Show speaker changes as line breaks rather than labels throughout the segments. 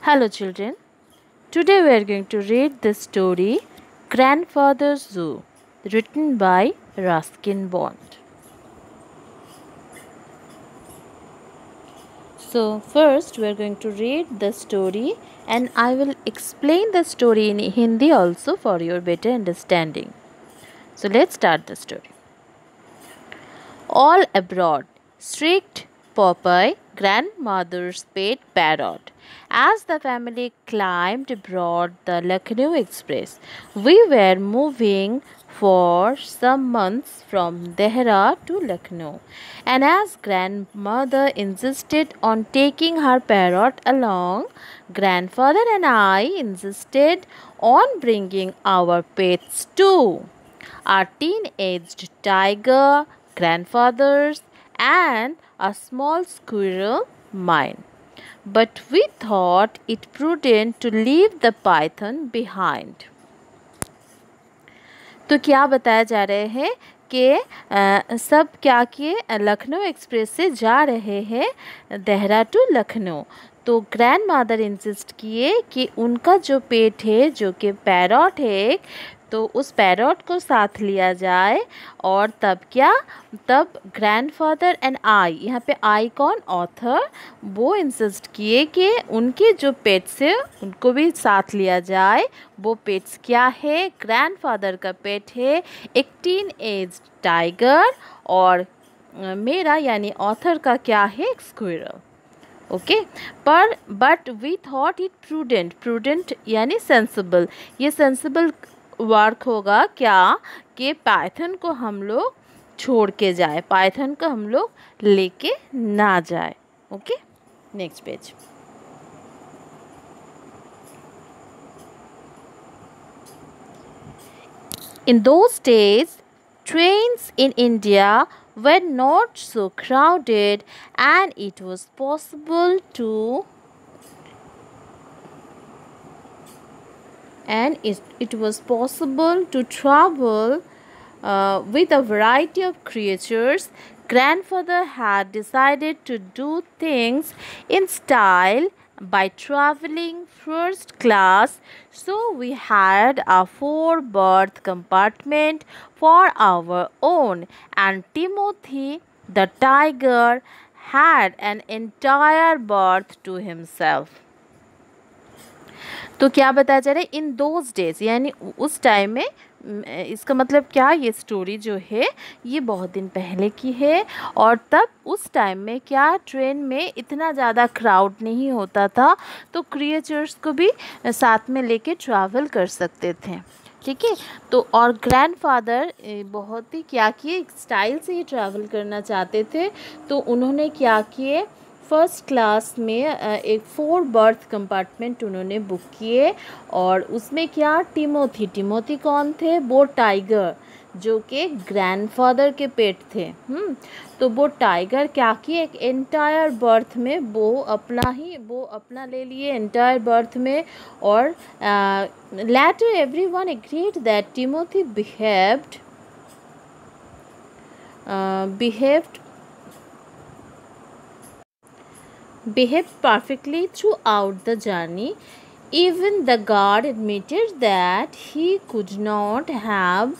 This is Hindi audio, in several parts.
Hello, children. Today we are going to read the story Grandfather's Zoo, written by Ruskin Bond. So, first we are going to read the story and I will explain the story in Hindi also for your better understanding. So, let's start the story. All abroad, strict Popeye, grandmother's pet parrot. As the family climbed aboard the Lucknow Express, we were moving for some months from Dehra to Lucknow, and as grandmother insisted on taking her parrot along, grandfather and I insisted on bringing our pets too. Our teen-aged tiger, grandfathers, and a small squirrel, mine. But we thought it prudent to leave the python behind. तो क्या बताया जा रहे हैं कि सब क्या किए, लखनऊ एक्सप्रेस से जा रहे हैं देहरा टू लखनऊ। तो ग्रैंड मदर इंसिस्ट किए कि उनका जो पेट है, जो कि पैरॉट है, तो उस पैरॉट को साथ लिया जाए। और तब ग्रैंडफादर एंड आई, यहाँ पे आई कौन, ऑथर, वो इंसिस्ट किए कि उनके जो पेट्स है उनको भी साथ लिया जाए। वो पेट्स क्या है? ग्रैंडफादर का पेट है एक टीन एज टाइगर, और मेरा यानी ऑथर का क्या है, एक squirrel. Okay, but we thought it prudent यानी सेंसिबल। ये सेंसिबल वर्क होगा क्या कि पाइथन को हम लोग छोड़ के जाए, पाइथन को हम लोग लेके ना जाए। Okay, next page. In those days, trains in India were not so crowded, and it was possible to travel with a variety of creatures. Grandfather had decided to do things in style by traveling first class, so we had a 4-berth compartment for our own, and Timothy the tiger had an entire berth to himself. तो क्या बताया जा रहा है? इन दोज डेज यानी उस टाइम में, इसका मतलब क्या, ये स्टोरी जो है ये बहुत दिन पहले की है, और तब उस टाइम में क्या, ट्रेन में इतना ज़्यादा क्राउड नहीं होता था, तो क्रिएचर्स को भी साथ में लेके ट्रैवल कर सकते थे। ठीक है, तो और ग्रैंडफादर बहुत ही क्या किए, स्टाइल से ही ट्रैवल करना चाहते थे, तो उन्होंने क्या किए, फर्स्ट क्लास में एक 4-berth कंपार्टमेंट उन्होंने बुक किए। और उसमें क्या, टिमोथी कौन थे, वो टाइगर जो कि ग्रैंडफादर के पेट थे। तो वो टाइगर क्या किए, एक एंटायर बर्थ में वो अपना ले लिए एंटायर बर्थ में। और later everyone agreed that Timothy behaved perfectly throughout the journey. Even the guard admitted that he could not have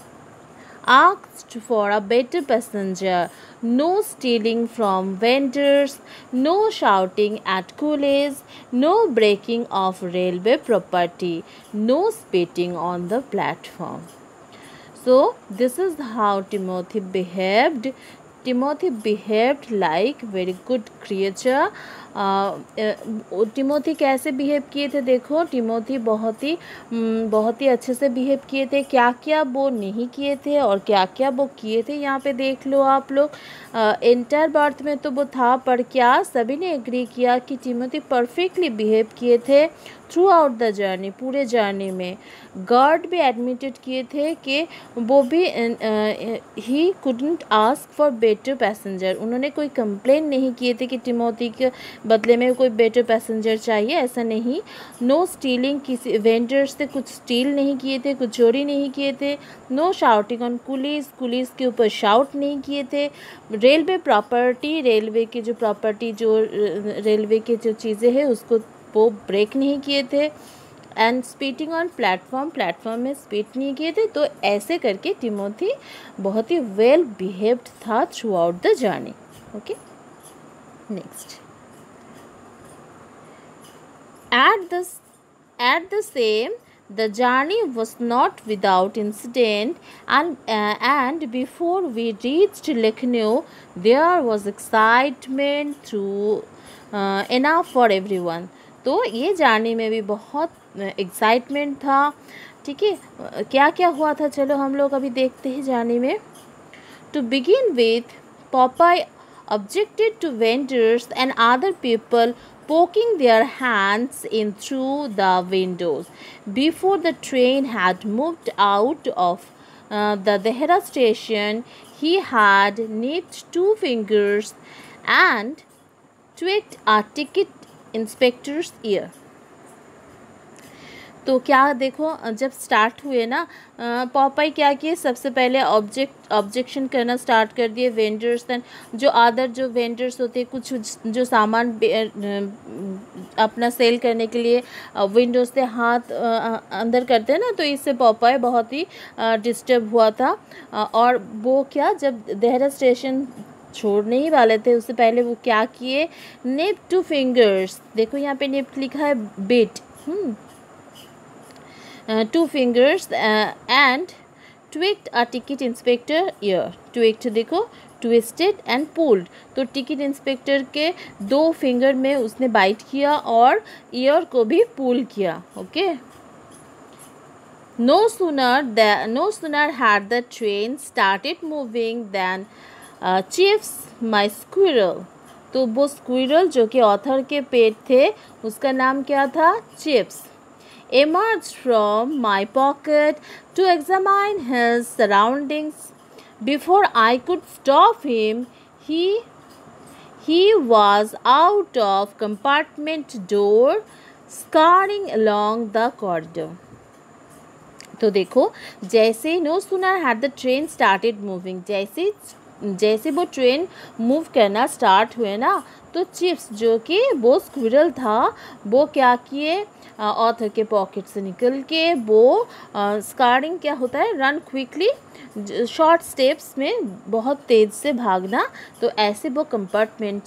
asked for a better passenger. No stealing from vendors, no shouting at coolies, no breaking of railway property, no spitting on the platform. So this is how Timothy behaved. Timothy behaved like very good creature. Timothy कैसे बिहेव किए थे? देखो, टिमोथी बहुत ही अच्छे से बिहेव किए थे। क्या क्या वो नहीं किए थे और क्या क्या वो किए थे, यहाँ पे देख लो आप लोग। एंटायर बर्थ में तो वो था, पर क्या सभी ने एग्री किया कि टिमोथी परफेक्टली बिहेव किए थे थ्रू आउट द जर्नी, पूरे जर्नी में। गार्ड भी एडमिटेड किए थे कि वो भी he couldn't ask for better passenger, उन्होंने कोई कंप्लेन नहीं किए थे कि टिमोथी के बदले में कोई बेटर पैसेंजर चाहिए, ऐसा नहीं। नो स्टीलिंग, किसी वेंडर से कुछ स्टील नहीं किए थे, कुछ चोरी नहीं किए थे। नो शाउटिंग ऑन कुलीज के ऊपर शाउट नहीं किए थे। रेलवे प्रॉपर्टी, रेलवे की जो प्रॉपर्टी, जो रेलवे की जो चीज़ें हैं उसको वो ब्रेक नहीं किए थे, एंड स्पीटिंग ऑन प्लेटफॉर्म में स्पीट नहीं किए थे। तो ऐसे करके टिमोथी बहुत ही वेल बिहेव्ड था through out the journey. Okay, next, at the same, the journey was not without incident, and before we reached Lucknow there was excitement through enough for everyone। तो ये जर्नी में भी बहुत एक्साइटमेंट था। ठीक है, क्या क्या हुआ था चलो हम लोग अभी देखते हैं जर्नी में। To begin with, Popeye objected to vendors and other people poking their hands in through the windows. Before the train had moved out of the Dehra station, he had nipped 2 fingers and tweaked a ticket inspector's ear। तो क्या देखो, जब स्टार्ट हुए ना पॉपाई क्या किए, सबसे पहले ऑब्जेक्शन करना स्टार्ट कर दिए वेंडर्स एंड जो अदर जो वेंडर्स होते हैं, कुछ जो सामान अपना सेल करने के लिए विंडोज से हाथ अंदर करते हैं ना, तो इससे पॉपाई बहुत ही डिस्टर्ब हुआ था। और वो क्या, जब देहरा स्टेशन छोड़ने ही वाले थे उससे पहले वो क्या किए, निप 2 फिंगर्स, देखो यहाँ पे निप लिखा है bit, 2 fingers and tweaked a ticket inspector ear। tweaked देखो twisted and pulled, तो टिकट इंस्पेक्टर के 2 फिंगर में उसने बाइट किया और ईयर को भी पुल किया। Okay, no sooner had the train started moving than Chips my squirrel। तो वो स्क्विरल जो कि ऑथर के पेट थे उसका नाम क्या था, chips, emerged from my pocket to examine his surroundings। Before I could stop him, he was out of compartment door, scurrying along the corridor। तो देखो, जैसे no sooner had the train started moving, जैसे वो ट्रेन मूव करना स्टार्ट हुए ना, तो चिप्स जो कि वो स्क्विरल था वो क्या किए, ऑथर के पॉकेट से निकल के वो स्कारिंग क्या होता है, रन क्विकली, शॉर्ट स्टेप्स में बहुत तेज़ से भागना, तो ऐसे वो कंपार्टमेंट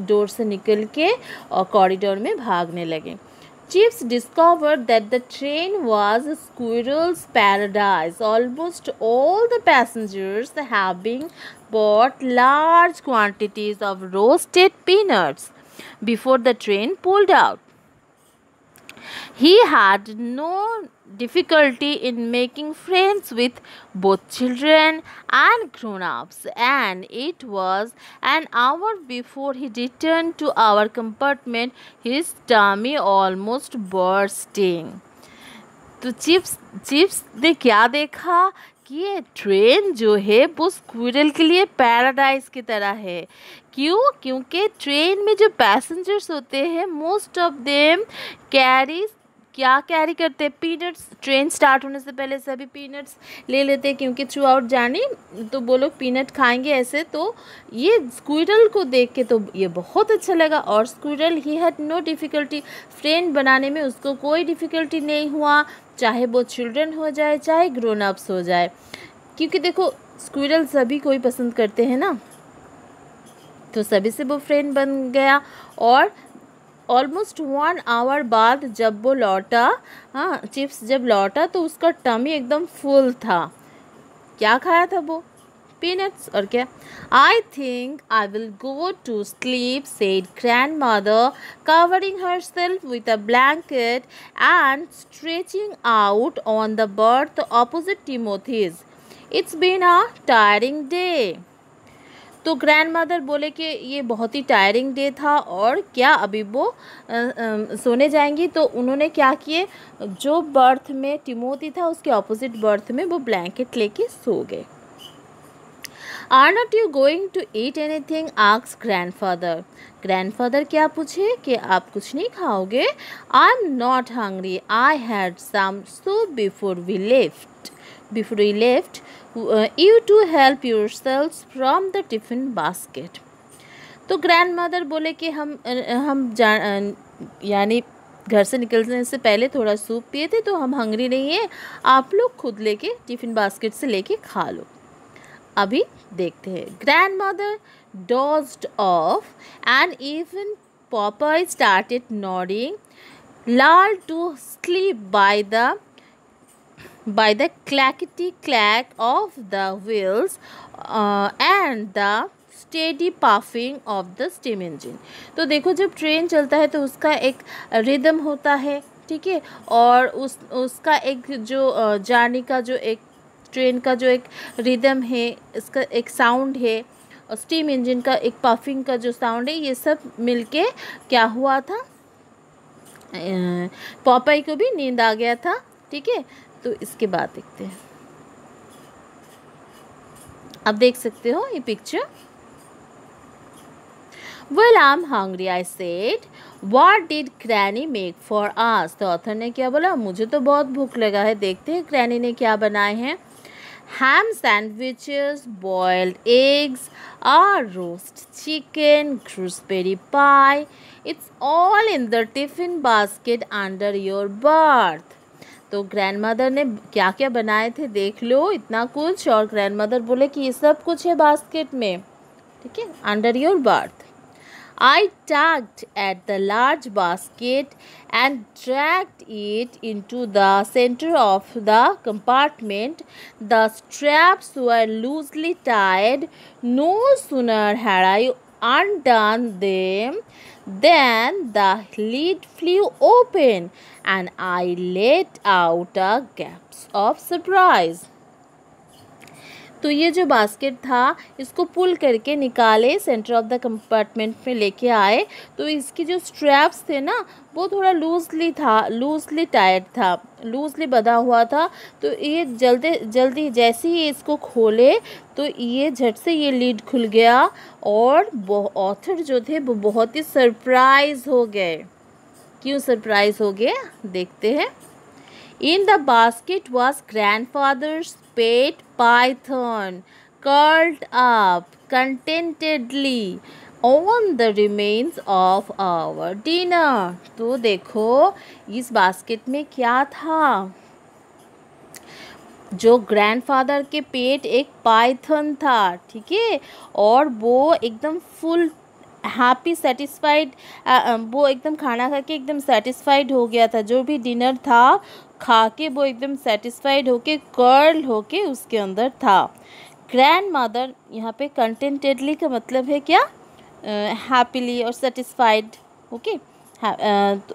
डोर से निकल के और कॉरिडोर में भागने लगे। Chips discovered that the train was a squirrel's paradise, almost all the passengers having bought large quantities of roasted peanuts before the train pulled out। He had no difficulty in making friends with both children and grown-ups, and it was an hour before he returned to our compartment, his tummy almost bursting। तो चिप्स ने क्या देखा कि ये ट्रेन जो है वो स्क्विरल के लिए पैराडाइज की तरह है। क्यों? क्योंकि ट्रेन में जो पैसेंजर्स होते हैं मोस्ट ऑफ देम क्या कैरी करते हैं, पीनट्स। ट्रेन स्टार्ट होने से पहले सभी पीनट्स ले लेते हैं क्योंकि थ्रू आउट जर्नी तो वो लोग पीनट खाएंगे ऐसे। तो ये स्क्विरल को देख के तो ये बहुत अच्छा लगा, और स्क्विरल ही हैड नो डिफ़िकल्टी, फ्रेंड बनाने में उसको कोई डिफ़िकल्टी नहीं हुआ, चाहे वो चिल्ड्रन हो जाए चाहे ग्रोन अप्स हो जाए, क्योंकि देखो स्क्विरल सभी कोई पसंद करते हैं ना, तो सभी से वो फ्रेंड बन गया। और ऑलमोस्ट 1 आवर बाद जब वो लौटा, चिप्स जब लौटा तो उसका टमी एकदम फुल था। क्या खाया था वो? पीनट्स। और क्या? I think I will go to sleep, said grandmother, covering herself with a blanket and stretching out on the berth opposite Timothy's. It's been a tiring day. तो ग्रैंड मदर बोले कि ये बहुत ही टायरिंग डे था और क्या अभी वो सोने जाएंगी। तो उन्होंने क्या किए, जो बर्थ में टिमोथी था उसके ऑपोजिट बर्थ में वो ब्लैंकेट लेके सो गए। Are not you going to eat anything? Asked grandfather. Grandfather क्या पूछे कि आप कुछ नहीं खाओगे? I am not hungry, I had some soup before we left. You to help yourselves from the tiffin basket। तो ग्रैंड मदर बोले कि हम यानी घर से निकलने से पहले थोड़ा सूप पिए थे, तो हम हंग्री नहीं है, आप लोग खुद लेके टिफ़िन बास्केट से लेके खा लो। अभी देखते हैं। Grandmother dozed off and even Popeye started nodding, lulled to sleep by the clackety clack of the wheels and the steady puffing of the steam engine। तो देखो, जब ट्रेन चलता है तो उसका एक रिदम होता है, ठीक है, और उसका एक जो जाने का जो एक ट्रेन का जो एक रिदम है, इसका एक साउंड है, और स्टीम इंजन का एक पफिंग का जो साउंड है, ये सब मिलके क्या हुआ था, पॉपाई को भी नींद आ गया था, ठीक है। तो इसके बाद देखते हैं। अब देख सकते हो ये picture. Well, I'm hungry, I said. What did Granny make for us? तो ऑथर ने क्या बोला, मुझे तो बहुत भूख लगा है, देखते हैं ग्रैनी ने क्या बनाए हैं। Ham sandwiches, boiled eggs, a roast chicken, gooseberry pie. It's all in the tiffin basket under your berth. तो ग्रैंडमदर ने क्या क्या बनाए थे देख लो, इतना कुछ, और ग्रैंडमदर बोले कि ये सब कुछ है बास्केट में, ठीक है, under your birth. I tugged at the large basket and dragged it into the center of the compartment. The straps were loosely tied. No sooner had I undone them than the lid flew open and I let out a gasp of surprise. तो ये जो बास्केट था, इसको पुल करके निकाले, सेंटर ऑफ द कंपार्टमेंट में लेके आए, तो इसकी जो स्ट्रैप्स थे ना, वो थोड़ा लूजली टाइट था, लूजली बंधा हुआ था। तो ये जल्दी जैसे ही इसको खोले तो ये झट से ये लीड खुल गया, और ऑथर जो थे वो बहुत ही सरप्राइज हो गए। क्यों सरप्राइज हो गए, देखते हैं। In the basket was grandfather's pet python, curled up contentedly on the remains of our dinner। तो देखो इस बास्केट में क्या था, जो ग्रैंडफादर के पेट एक पाइथन था, ठीक है, और वो एकदम फुल हैप्पी सेटिस्फाइड, वो एकदम खाना खा के एकदम सेटिस्फाइड हो गया था, जो भी डिनर था खा के वो एकदम सेटिस्फाइड होके कर्ल होके उसके अंदर था। ग्रैंड मदर यहाँ पे कंटेंटेडली का मतलब है क्या, हैप्पीली और सेटिस्फाइड, ओके,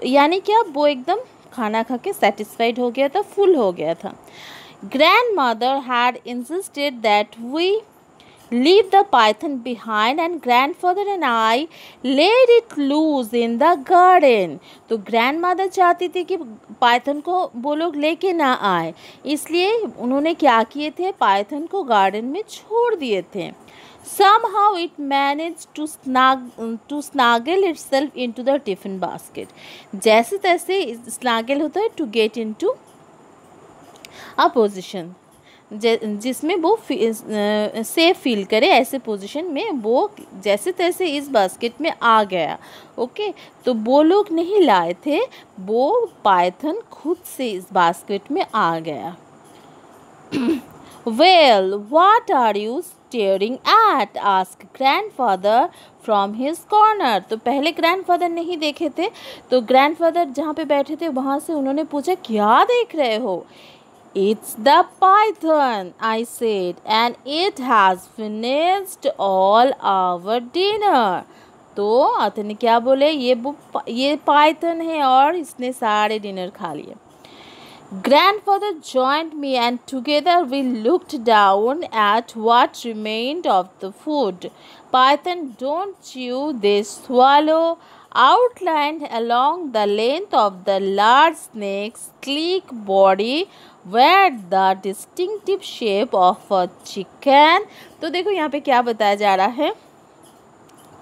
यानी क्या, वो एकदम खाना खा के सेटिस्फाइड हो गया था, फुल हो गया था। Grandmother had insisted that we leave the python behind and grandfather and I laid it loose in the garden। तो grandmother चाहती थी कि पाइथन को वो लोग लेके ना आए, इसलिए उन्होंने क्या किए थे, पाइथन को गार्डन में छोड़ दिए थे। Somehow it managed to snuggle itself into the tiffin basket। जैसे तैसे snuggle होता है to get into a position, जिसमें वो सेफ फील करे, ऐसे पोजीशन में वो जैसे तैसे इस बास्केट में आ गया, ओके। तो वो लोग नहीं लाए थे, वो पाइथन खुद से इस बास्केट में आ गया। Well, what are you staring at? asked grandfather from his corner। तो पहले ग्रैंडफादर नहीं देखे थे, तो ग्रैंडफादर जहाँ पे बैठे थे वहाँ से उन्होंने पूछा, क्या देख रहे हो? It's the python, I said, and it has finished all our dinner। तो ऑथर ने क्या बोले, ये पाइथन है और इसने सारे डिनर खा लिए। Grandfather joined me and together we looked down at what remained of the food. Python don't chew, they swallow, outlined along the length of the large snake's sleek body were the distinctive shape of a chicken। तो देखो यहाँ पे क्या बताया जा रहा है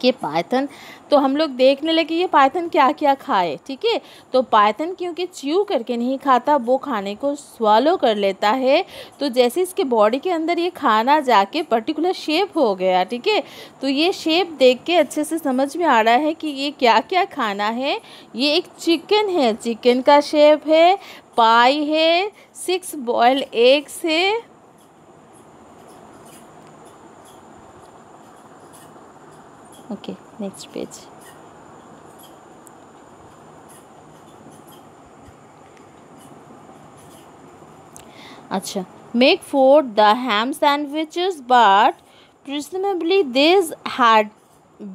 कि पाइथन, तो हम लोग देखने लगे ये पाइथन क्या क्या खाए। ठीक है, तो पाइथन क्योंकि च्यू करके नहीं खाता, वो खाने को स्वालो कर लेता है। तो जैसे इसके बॉडी के अंदर ये खाना जाके पर्टिकुलर शेप हो गया। ठीक है, तो ये शेप देख के अच्छे से समझ में आ रहा है कि ये क्या क्या खाना है। ये एक चिकन है, चिकन का शेप है, पाई है, 6 बॉइल्ड एग्स है। Okay, next page. अच्छा, make 4 the ham sandwiches, but presumably these had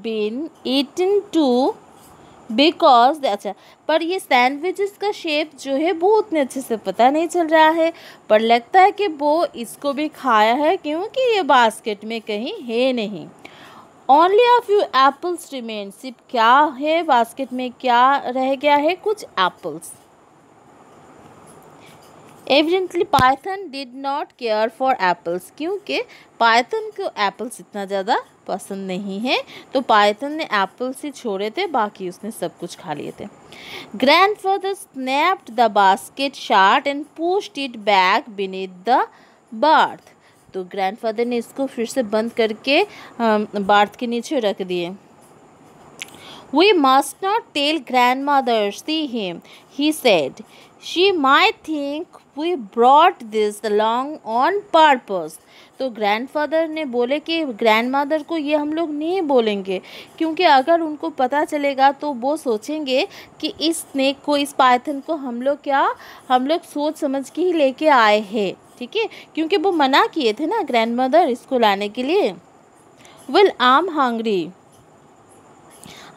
been eaten too because अच्छा, पर ये सैंडविचेस का शेप जो है वो उतने अच्छे से पता नहीं चल रहा है, पर लगता है कि वो इसको भी खाया है क्योंकि ये बास्केट में कहीं है नहीं। Only a few apples remain, सिर्फ क्या है बास्केट में, क्या रह गया है, कुछ apples. Evidently Python did not care for apples, क्योंकि पाइथन को एप्पल्स इतना ज़्यादा पसंद नहीं है, तो पाइथन ने एप्पल्स ही छोड़े थे, बाकी उसने सब कुछ खा लिए थे। Grandfather snapped the basket shut and pushed it back beneath the birth, तो ग्रैंडफादर ने इसको फिर से बंद करके बार्थ के नीचे रख दिए। We must not tell grandmother, see him, he said. She might think we brought this along on purpose. तो ग्रैंडफादर ने बोले कि ग्रैंडमदर को ये हम लोग नहीं बोलेंगे, क्योंकि अगर उनको पता चलेगा तो वो सोचेंगे कि इस स्नेक को, इस पाइथन को हम लोग सोच समझ के ही लेके आए हैं। ठीक है, क्योंकि वो मना किए थे ना ग्रैंडमदर इसको लाने के लिए। Well, I'm hungry,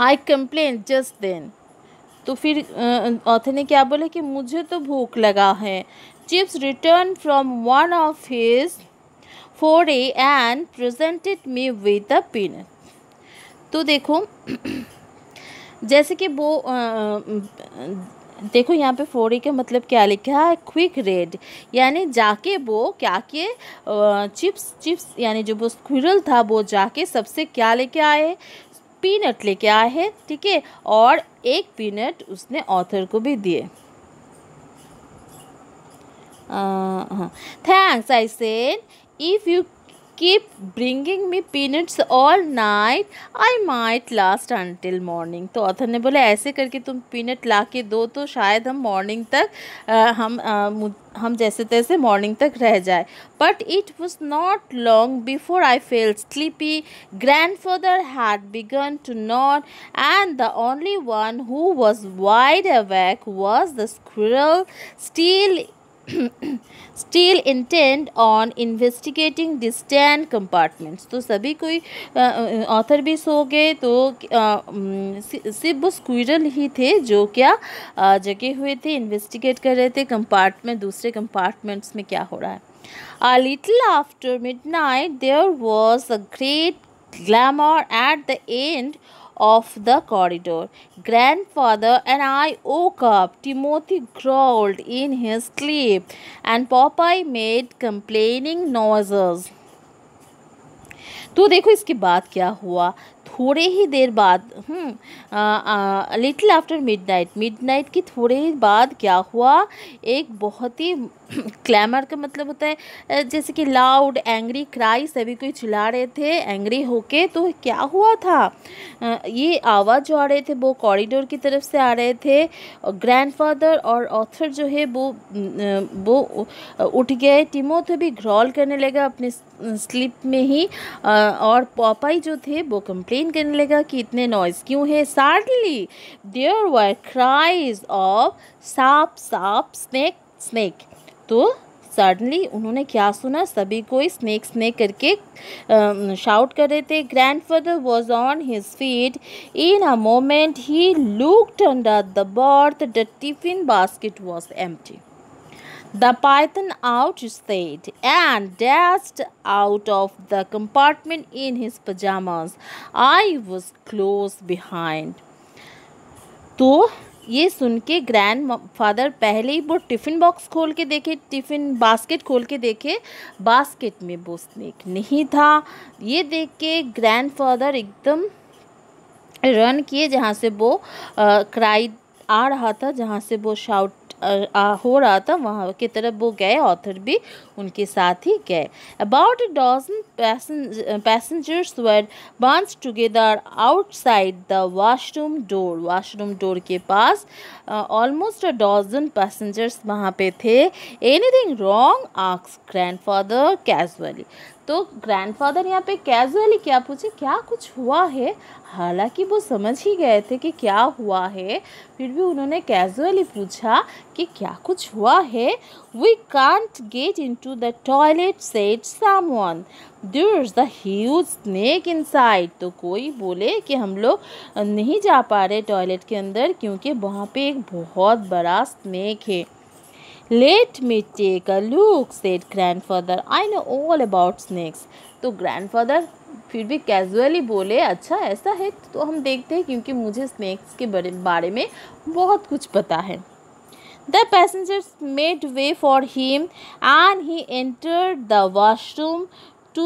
I complained just then. तो फिर ऑथर ने क्या बोला कि मुझे तो भूख लगा है। Chips return from one of his foray and presented me with a peanut. तो देखो जैसे कि वो देखो यहाँ पे फोरी का मतलब क्या लिखा है, क्विक रेड, यानी जाके वो क्या किए, चिप्स यानी जो वो स्क्विरल था वो जाके सबसे क्या लेके आए, पीनट लेके आए हैं। ठीक है, और एक पीनट उसने ऑथर को भी दिए। Thanks I said, if you keep bringing me peanuts all night, I might last until morning. तो ऑथर ने बोला ऐसे करके तुम पीनट ला के दो तो शायद हम मॉर्निंग तक हम जैसे तैसे मॉर्निंग तक रह जाए। But it was not long before I felt sleepy. Grandfather had begun to nod, and the only one who was wide awake was the squirrel, still intent on investigating distant compartments. तो सभी कोई ऑथर भी सो गए, तो सिर्फ वो स्क्विरल ही थे जो क्या जगे हुए थे, इन्वेस्टिगेट कर रहे थे कंपार्टमेंट, दूसरे कंपार्टमेंट्स में क्या हो रहा है। A little after midnight there was a great clamor at the end of the corridor. Grandfather and I woke up. Timothy growled in his sleep, and Popeye made complaining noises. तो देखो इसके बाद क्या हुआ, थोड़े ही देर बाद लिटिल आफ्टर मिडनाइट की थोड़े ही बाद क्या हुआ, एक बहुत ही क्लैमर का मतलब होता है जैसे कि लाउड एंग्री क्राई, सभी कोई चिल्ला रहे थे एंग्री होके। तो क्या हुआ था, ये आवाज़ जो आ रहे थे वो कॉरिडोर की तरफ से आ रहे थे। ग्रैंडफादर और ऑथर जो है वो उठ गए, टिमोथी भी ग्रॉल करने लगा अपने स्लीप में ही, और पॉपाई जो थे वो कंप्लेन करने लगा कि इतने नॉइज़ क्यों है। Suddenly there were cries of सांप सांप, स्नेक स्नेक। तो सडनली उन्होंने क्या सुना, सभी कोई स्नेक स्नेक करके शाउट कर रहे थे। Grandfather was on his feet in a moment, he looked under the birth, the tiffin basket was empty. The python outside and dashed out of the compartment in his pajamas. I was close behind. तो ये सुन के ग्रैंड फादर पहले ही वो टिफ़िन बॉक्स खोल के देखे, टिफ़िन बास्केट खोल के देखे, बास्केट में वो स्नेक नहीं था। ये देख के ग्रैंड फादर एकदम रन किए, जहाँ से वो क्राई आ रहा था, जहाँ से वो शाउट हो रहा था, वहाँ की तरफ वो गए। ऑथर भी उनके साथ ही गए। About a dozen passengers were bunched together outside the washroom door। Washroom door के पास ऑलमोस्ट a dozen passengers वहाँ पे थे। Anything wrong asked grandfather casually. तो ग्रैंडफादर यहाँ पे कैजुअली क्या पूछे, क्या कुछ हुआ है। हालांकि वो समझ ही गए थे कि क्या हुआ है, फिर भी उन्होंने कैजुअली पूछा कि क्या कुछ हुआ है। We can't get into the toilet said someone, there is the huge snake inside. तो कोई बोले कि हम लोग नहीं जा पा रहे टॉयलेट के अंदर क्योंकि वहाँ पे एक बहुत बड़ा स्नेक है। Let me take a look, said grandfather. I know all about snakes. तो grandfather फिर भी कैजुअली बोले, अच्छा ऐसा है तो हम देखते हैं क्योंकि मुझे स्नेक्स के बारे में बहुत कुछ पता है। The passengers made way for him and he entered the washroom to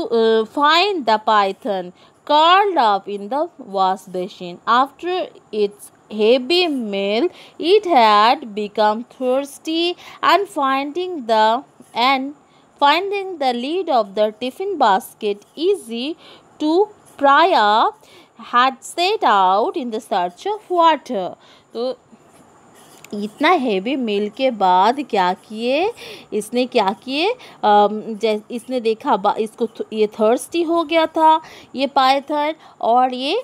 find the python curled up in the wash basin. After its heavy meal, it had become thirsty, and finding the lid of the tiffin basket easy to pry up, had set out in the search of water. तो इतना हेवी मील के बाद क्या किए इसने, इसने देखा इसको ये थर्स्टी हो गया था ये पाइथन, और ये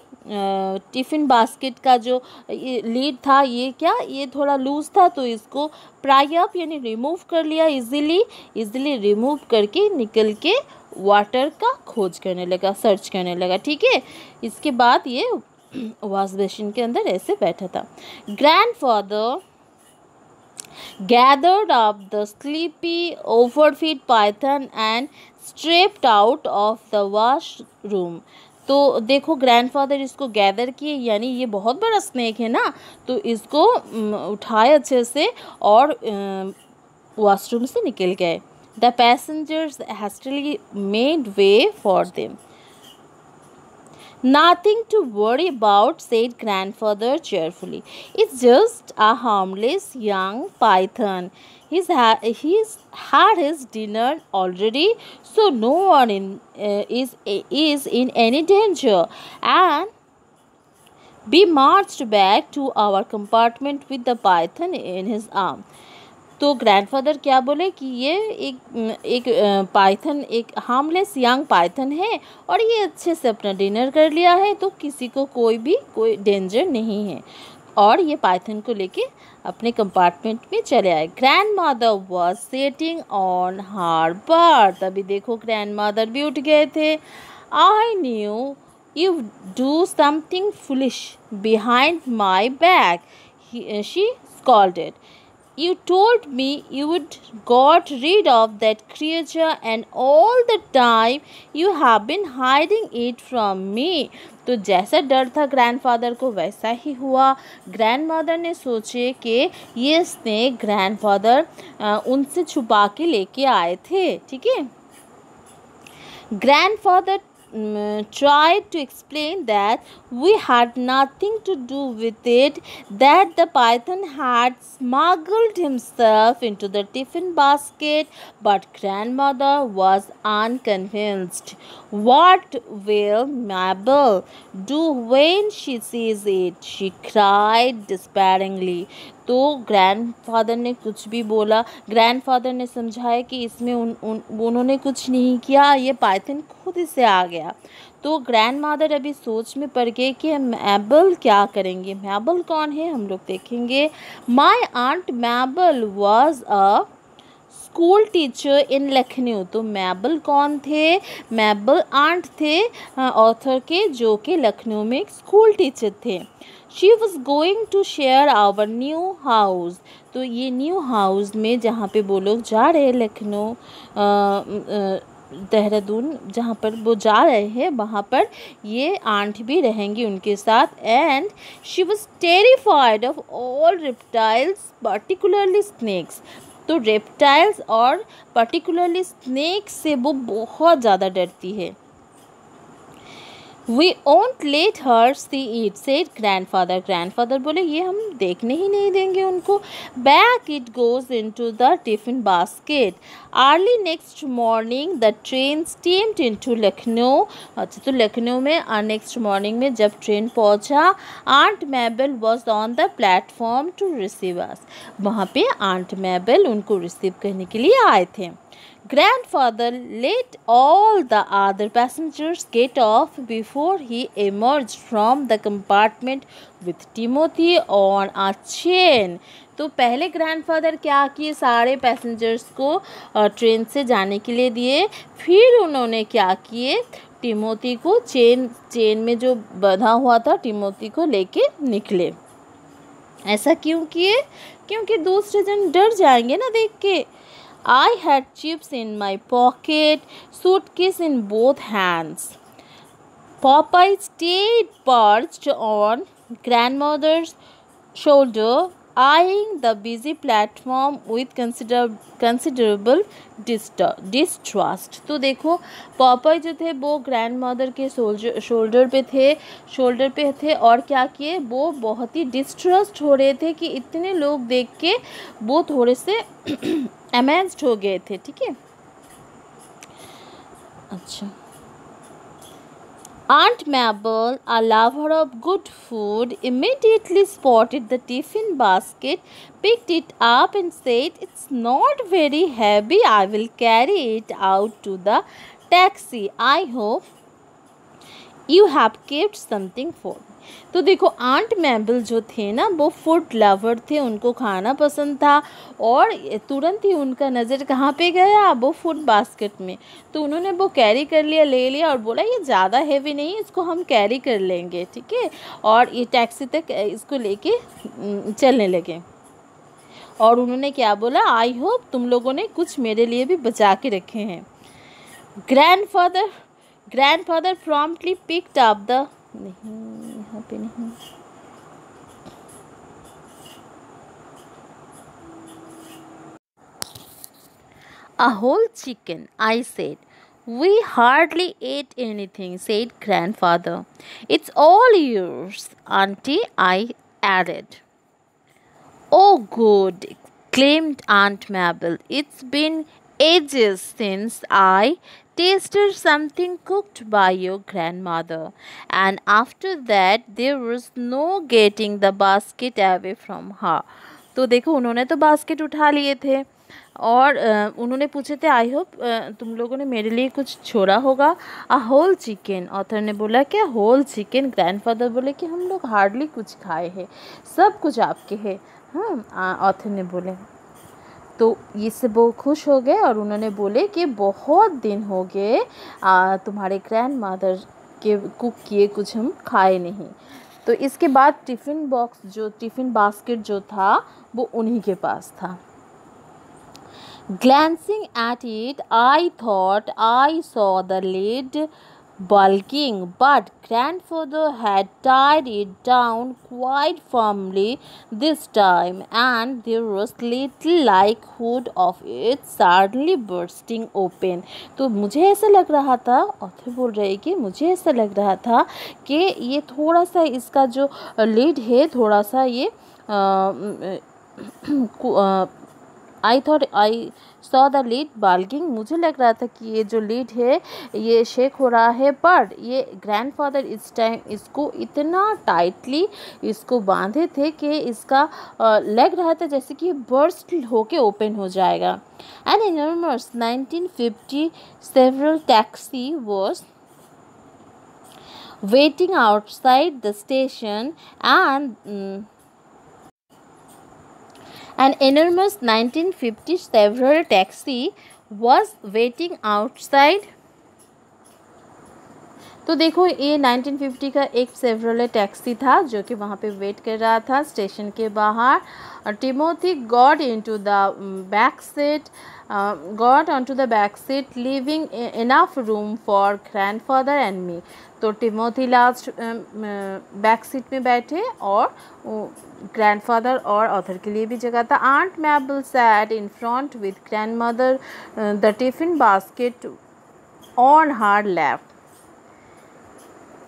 टिफ़िन बास्केट का जो लीड था ये थोड़ा लूज था, तो इसको प्राई अप यानी रिमूव कर लिया, इजीली रिमूव करके निकल के वाटर का खोज करने लगा, सर्च करने लगा। ठीक है, इसके बाद ये वॉश बेसिन के अंदर ऐसे बैठा था। Grandfather gathered up the sleepy, overfed python and stepped out of the washroom। तो देखो ग्रैंडफादर इसको गैदर किए, यानी ये बहुत बड़ा स्नेक है ना, तो इसको उठाए अच्छे से और वॉशरूम से निकल गए। The passengers hastily made way for them. Nothing to worry about, said grandfather cheerfully. It's just a harmless young python. He's had his dinner already, so no one is in any danger. And we marched back to our compartment with the python in his arm. तो ग्रैंडफादर क्या बोले कि ये एक पाइथन, एक हार्मलेस यंग पाइथन है और ये अच्छे से अपना डिनर कर लिया है, तो किसी को कोई डेंजर नहीं है, और ये पाइथन को लेके अपने कंपार्टमेंट में चले आए। Grand mother was sitting on her birth. तभी देखो ग्रैंड मदर भी उठ गए थे। I knew you do something foolish behind my back, she scolded. You told me you would got rid of that creature, and all the time you have been hiding it from me. तो जैसा डर था ग्रैंडफादर को वैसा ही हुआ। ग्रैंडमदर ने सोचे कि ये स्नेक ग्रैंडफादर उनसे छुपा के लेके आए थे। ठीक है, grandfather tried to explain that we had nothing to do with it, that the python had smuggled himself into the tiffin basket, but grandmother was unconvinced. What will Mabel do when she sees it? She cried despairingly. तो ग्रैंडफादर ने कुछ भी बोला, ग्रैंडफादर ने समझाया कि इसमें उन्होंने कुछ नहीं किया, ये पाइथन खुद ही से आ गया। तो ग्रैंडमदर अभी सोच में पड़ गए कि मैबल क्या करेंगे। मैबल कौन है हम लोग देखेंगे। My aunt Mabel was a school teacher in Lucknow. तो मैबल कौन थे, मैबल आंट थे ऑथर के, जो कि लखनऊ में एक स्कूल टीचर थे। She was going to share our new house। तो ये न्यू हाउस में जहाँ पे वो लोग जा रहे हैं, लखनऊ देहरादून जहाँ पर वो जा रहे हैं, वहाँ पर ये आंट भी रहेंगी उनके साथ। And she was terrified of all reptiles particularly snakes. तो रेप्टाइल्स और पर्टिकुलरली स्नेक्स से वो बहुत ज़्यादा डरती है। We won't let her see it, said grandfather. Grandfather बोले ये हम देखने ही नहीं देंगे उनको. Back it goes into the tiffin basket. Early next morning the train steamed into Lucknow. अच्छा तो लखनऊ में नेक्स्ट मॉर्निंग में जब ट्रेन पहुंचा, aunt Mabel was on the platform to receive us. वहाँ पे आंट मैबल उनको रिसीव करने के लिए आए थे. Grandfather let all the other passengers get off before he emerged from the compartment with Timothy on a chain. तो पहले ग्रैंडफादर क्या किए, सारे पैसेंजर्स को ट्रेन से जाने के लिए दिए. फिर उन्होंने क्या किए, टिमोथी को चेन में जो बंधा हुआ था टिमोथी को लेके निकले. ऐसा क्यों किए, क्योंकि दूसरे जन डर जाएंगे ना देख के. I had chips in my pocket, suitcase in both hands. Popeye stayed perched on grandmother's shoulder, eyeing the busy platform with considerable distrust. तो देखो पॉपाई जो थे वो ग्रैंड मदर के शोल्डर पे थे और क्या किए, वो बहुत ही डिस्ट्रस्ट हो रहे थे कि इतने लोग देख के वो थोड़े से अमेज्ड हो गए थे. ठीक है. अच्छा. Aunt Mabel, a lover of good food, immediately spotted the tiffin basket, picked it up and said, "It's not very heavy. I will carry it out to the taxi. I hope you have kept something for me." तो देखो आंट मैबल जो थे ना वो फूड लवर थे, उनको खाना पसंद था और तुरंत ही उनका नज़र कहाँ पे गया, वो फूड बास्केट में. तो उन्होंने वो कैरी कर लिया, ले लिया और बोला ये ज़्यादा हैवी नहीं है, इसको हम कैरी कर लेंगे. ठीक है. और ये टैक्सी तक इसको लेके चलने लगे. और उन्होंने क्या बोला, आई होप तुम लोगों ने कुछ मेरे लिए भी बचा के रखे हैं. Grandfather promptly picked up the यहाँ पे नहीं, a whole chicken, I said. We hardly ate anything, said grandfather. It's all yours, auntie, I added. Oh, good, exclaimed Aunt Mabel. It's been ages since I tasted something cooked by your grandmother. And after that, there was no getting the basket away from her. तो देखो उन्होंने तो बास्केट उठा लिए थे और उन्होंने पूछे थे आई होप तुम लोगों ने मेरे लिए कुछ छोड़ा होगा. अ होल चिकन, ऑथर ने बोला क्या होल चिकन. ग्रैंडफादर बोले कि हम लोग हार्डली कुछ खाए हैं, सब कुछ आपके है. हाँ, ऑथर ने बोले. तो इससे वो खुश हो गए और उन्होंने बोले कि बहुत दिन हो गए तुम्हारे ग्रैंड मदर के कुक किए कुछ हम खाए नहीं. तो इसके बाद टिफ़िन बास्केट जो था वो उन्हीं के पास था. Glancing at it, I thought I saw the lid bulging, but grandfather had tied it down quite firmly this time, and there was little likelihood of it suddenly bursting open. तो मुझे ऐसा लग रहा था, ऑथर बोल रहे कि मुझे ऐसा लग रहा था कि ये थोड़ा सा इसका जो लिड है थोड़ा सा ये I thought I saw the lid bulging. मुझे लग रहा था कि ये जो लीड है ये शेक हो रहा है, बट ये ग्रैंडफादर इस टाइम इसको इतना टाइटली इसको बांधे थे कि इसका लग रहा था जैसे कि बर्स्ट होके ओपन हो जाएगा. An enormous 1950 several taxi was waiting outside the station, and an enormous 1950 Chevrolet taxi was waiting outside. तो देखो ये 1950 का एक Chevrolet टैक्सी था जो कि वहाँ पे वेट कर रहा था स्टेशन के बाहर. Timothy got onto the back seat, leaving enough room for grandfather and me. तो टिमोथी लास्ट बैक सीट में बैठे और ग्रैंडफादर और ऑथर के लिए भी जगह था. Aunt Mabel sat in front with grandmother, the tiffin basket on her lap.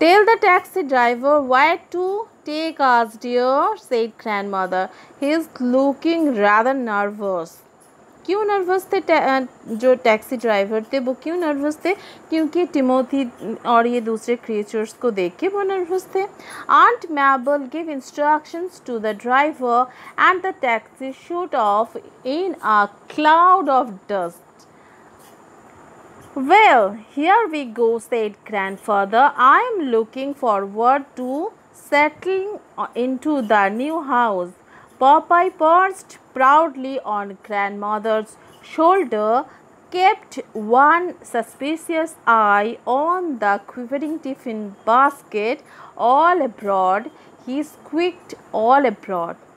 Tell the taxi driver where to take us, dear, said grandmother. He is looking rather nervous. क्यों नर्वस थे जो टैक्सी ड्राइवर थे वो क्यों नर्वस थे? क्योंकि टिमोथी और ये दूसरे क्रिएचर्स को देख के वो नर्वस थे. Aunt Mabel give instructions to the driver and the taxi shoot off in a cloud of dust. Well, here we go, said grandfather. I am looking forward to settling into the new house. Popeye perched proudly on grandmother's shoulder, kept one suspicious eye on the quivering tiffin basket. All abroad, he squeaked, all abroad.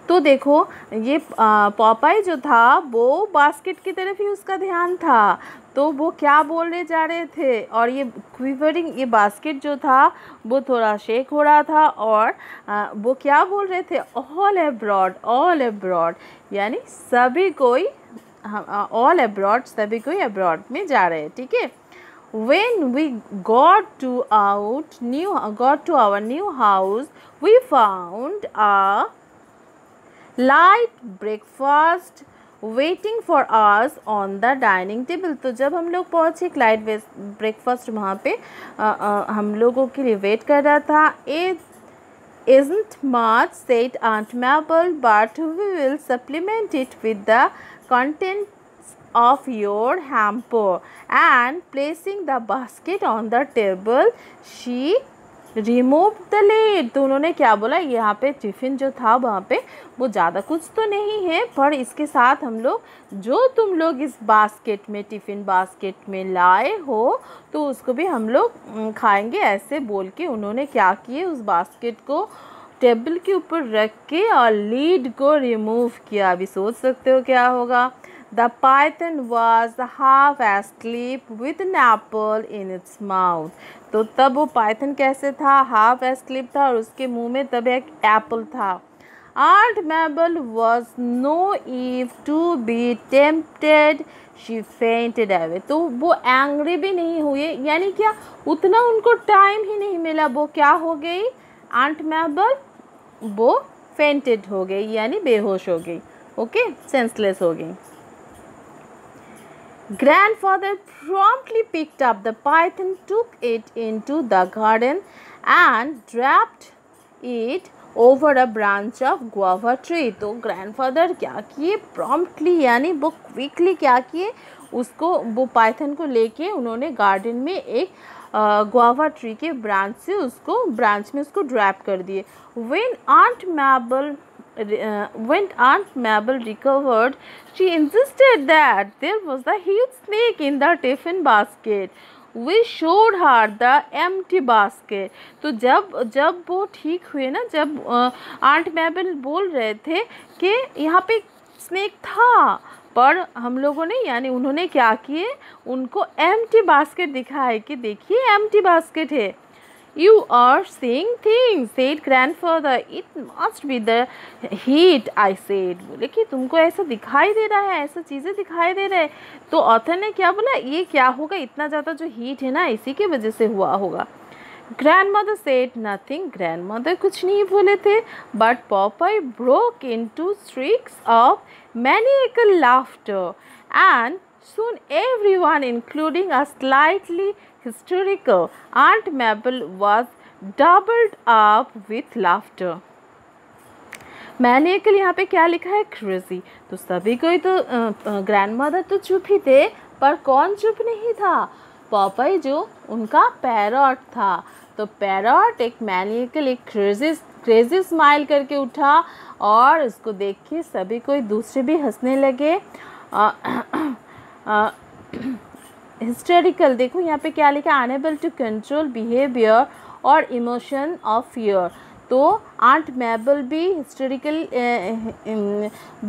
तो देखो ये पॉपाई जो था वो बास्केट की तरफ ही उसका ध्यान था. तो वो क्या बोलने जा रहे थे, और ये क्विवरिंग, ये बास्केट जो था वो थोड़ा शेक हो रहा था, और वो क्या बोल रहे थे, ऑल अब्रॉड, ऑल अब्रॉड, यानी सभी कोई, ऑल अब्रॉड, सभी कोई अब्रॉड में जा रहे हैं. ठीक है. When we got to our new house, we found a light breakfast waiting for us on the dining table. तो जब हम लोग पहुँचे एक लाइट ब्रेकफास्ट वहाँ पे हम लोगों के लिए वेट कर रहा था. It isn't much, said Aunt Mabel, but we will supplement it with the contents of your hamper. And placing the basket on the table, she remove the lid. तो उन्होंने क्या बोला, यहाँ पे टिफ़िन जो था वहाँ पे वो ज़्यादा कुछ तो नहीं है, पर इसके साथ हम लोग जो तुम लोग इस बास्केट में, टिफ़िन बास्केट में लाए हो, तो उसको भी हम लोग खाएंगे. ऐसे बोल के उन्होंने क्या किए, उस बास्केट को टेबल के ऊपर रख के और लीड को रिमूव किया. अभी सोच सकते हो क्या होगा. The python was half asleep with an apple in its mouth. तो तब वो पाइथन कैसे था, हाफ asleep था और उसके मुंह में तब एक एप्पल था. Aunt Mabel was naive to be tempted. She fainted away. तो वो एंग्री भी नहीं हुए, यानी क्या, उतना उनको टाइम ही नहीं मिला. वो क्या हो गई, आंट मैबल वो फेंटेड हो गई, यानी बेहोश हो गई. ओके, सेंसलेस हो गई. Grandfather promptly picked up the python, took it into the garden and dropped it over a branch of guava tree. तो grandfather क्या किए, promptly यानी वो quickly क्या किए, उसको, वो पाइथन को लेके उन्होंने गार्डन में एक गुआवा ट्री के ब्रांच से उसको, ब्रांच में उसको ड्रॉप कर दिए. When Aunt Mabel recovered, she insisted that there was a huge snake in the tiffin basket. We showed her the empty basket. तो जब वो ठीक हुए ना, जब आंट मैबल बोल रहे थे कि यहाँ पे स्नेक था, पर हम लोगों ने, यानी उन्होंने क्या किए, उनको एम्प्टी बास्केट दिखाए कि देखिए एम्प्टी बास्केट है. You are seeing things, said grandfather. It must be the heat, I said. बोले कि तुमको ऐसा दिखाई दे रहा है, ऐसा चीज़ें दिखाई दे रहे हैं. तो ऑथर ने क्या बोला, ये क्या होगा, इतना ज़्यादा जो हीट है ना, इसी की वजह से हुआ होगा. Grandmother said nothing. Grandmother कुछ नहीं बोले थे. But Popeye broke into shrieks of maniacal laughter, and soon everyone, including a slightly hysterical Aunt Mabel, was doubled up with laughter. मैनिएकल यहाँ पे क्या लिखा है, क्रेजी. तो सभी कोई, तो ग्रैंडमदर तो चुप ही थे, पर कौन चुप नहीं था, पॉपाई जो उनका पैरॉट था. तो पैरॉट एक मैनिएकल, एक क्रेजी स्माइल करके उठा, और इसको देख के सभी कोई दूसरे भी हंसने लगे. हिस्टेरिकल, देखो यहाँ पे क्या लिखा, अनेबल टू कंट्रोल बिहेवियर और इमोशन ऑफ फियर. तो आंट मैबल भी हिस्टेरिकल,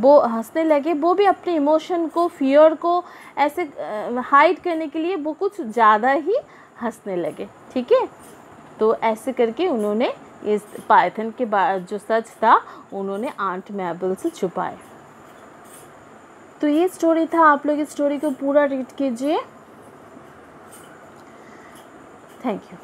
वो हंसने लगे, वो भी अपने इमोशन को, फियर को ऐसे हाइड करने के लिए वो कुछ ज़्यादा ही हंसने लगे. ठीक है. तो ऐसे करके उन्होंने इस पाइथन के बाद जो सच था उन्होंने आंट मैबल से छुपाए. तो ये स्टोरी था. आप लोग इस स्टोरी को पूरा रीड कीजिए. Thank you.